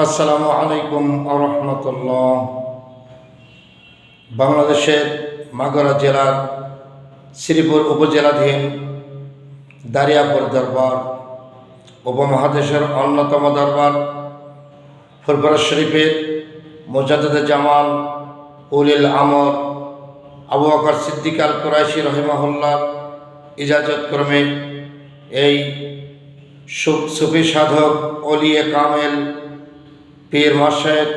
আসসালামু আলাইকুম ওয়া রাহমাতুল্লাহ। বাংলাদেশের মাগুরা জেলার শ্রীপুর উপজেলাধীন দারিয়াপুর দরবার উপমহাদেশের অন্যতম দরবার ফুরফুরা শরীফের মুজাদ্দিদে জামাল উলিল আমর আবু বকর সিদ্দিক আল কুরাইশি রহিমাহুল্লাহ ইজাজত ক্রমে এই সুফি সাধক ওলিয়ে কামেল পীর মাশায়েখ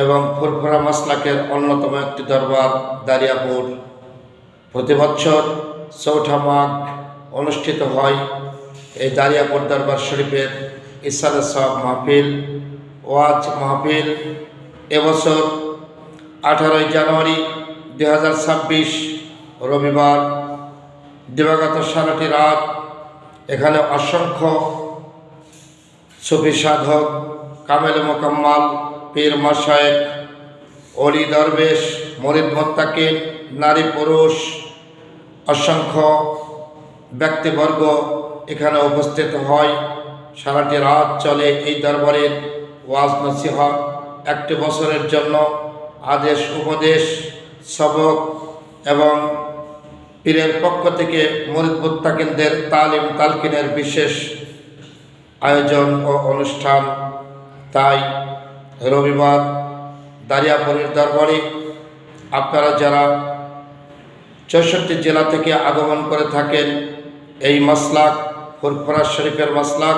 এবং ফুরফুরা মাসলাকের অন্যতম একটি দরবার দারিয়াপুর প্রতি বছর চৌঠা মাঘ অনুষ্ঠিত হয় এই দারিয়াপুর দরবার শরীফের ইসালে সাহেব মাহফিল ওয়াজ মাহফিল। এবছর 18 জানুয়ারি 2026 রবিবার দিবাগত সারাটি রাত এখানে অসংখ্য সুফি সাধক কামেল মোকাম্মাল পীর মাশায়েখ অলি দরবেশ মুরিদ মুত্তাকিন নারী পুরুষ অসংখ্য ব্যক্তিবর্গ এখানে উপস্থিত হয়। সারাটি রাত চলে এই দরবারের ওয়াজ নসিহত। একটি বছরের জন্য আদেশ উপদেশ সবক এবং পীরের পক্ষ থেকে মুরিদ মুত্তাকিনদের তালিম তালকিনের বিশেষ আয়োজন ও অনুষ্ঠান। তাই রবিবার দারিয়াপুরের দরবারে আপনারা যারা 64 জেলা থেকে আগমন করে থাকেন, এই মাসলাক ফুরফুরা শরীফের মাসলাক,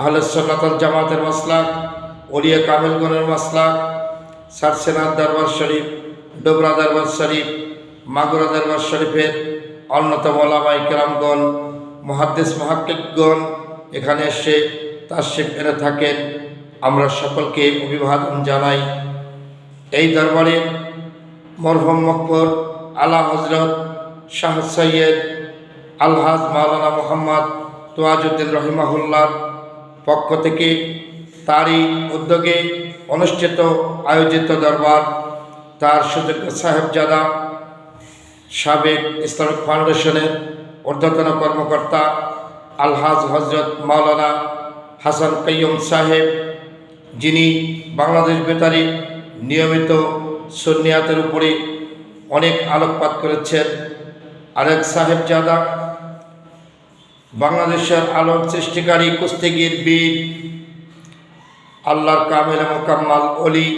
আহলে সুন্নাত ওয়াল জামাতের মাসলাক, ওলিয়া কামেলগণের মাসলাক, সারসেনার দরবার শরীফ, ডোবরা দরবার শরীফ, মাগুরা দরবার শরীফের অন্যতম ওলামায়ে কেরামগণ মুহাদ্দিস মুহাক্কিকগণ এখানে এসে তাশরিফ এনে থাকেন। আমরা সকলকে অভিবাদন জানাই। এই দরবারে মরহুম মকবুর আলা হজরত শাহ সৈয়দ আলহাজ মাওলানা মোহাম্মদ তোয়াজউদ্দিন রহিমাহুল্লাহর পক্ষ থেকে তারই উদ্যোগে অনুষ্ঠিত আয়োজিত দরবার তার সুযোগ্য সাহেবজাদা সাবেক ইসলামিক ফাউন্ডেশনের ঊর্ধ্বতন কর্মকর্তা আলহাজ হজরত মাওলানা হাসান কাইয়ুম সাহেব, যিনি বাংলাদেশ বেতারে নিয়মিত সুন্নিয়াতের উপরে অনেক আলোকপাত করেছেন, আরেক সাহেবজাদা বাংলাদেশের আলোর সৃষ্টিকারী কুস্তিগির বীর আল্লাহর কামেল মোকাম্মাল অলি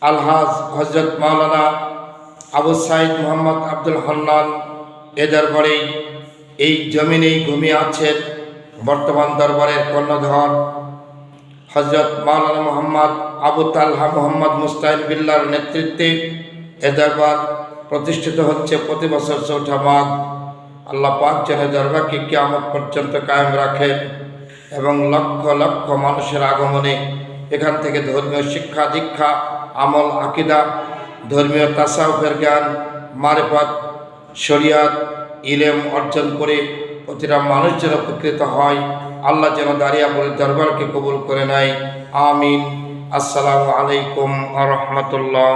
আলহাজ হজরত মাওলানা আবু সাইদ মোহাম্মদ আব্দুল হান্নান এ দরবারে এই জমিনেই ঘুমিয়ে আছেন বর্তমান দরবারের কর্ণধর হজরত মাওলানা মোহাম্মদ আবু তালহা মোহাম্মদ মুস্তাহিন বিল্লাহর নেতৃত্বে এ দরবার প্রতিষ্ঠিত হচ্ছে প্রতি বছর চৌঠা মাঘ। আল্লাহ পাক যেন দরবারকে কিয়ামত পর্যন্ত কায়েম রাখেন এবং লক্ষ লক্ষ মানুষের আগমনে এখান থেকে ধর্মীয় শিক্ষা দীক্ষা আমল আকিদা ধর্মীয় তাসাউফের জ্ঞান মারিফাত শরিয়াত ইলম অর্জন করে প্রতিটা মানুষ যেন উপকৃত হয়। আল্লাহ যেন দারিয়াপুরের দরবারকে কবুল করে নেয়। আমিন। আসসালামু আলাইকুম ওয়া রাহমাতুল্লাহ।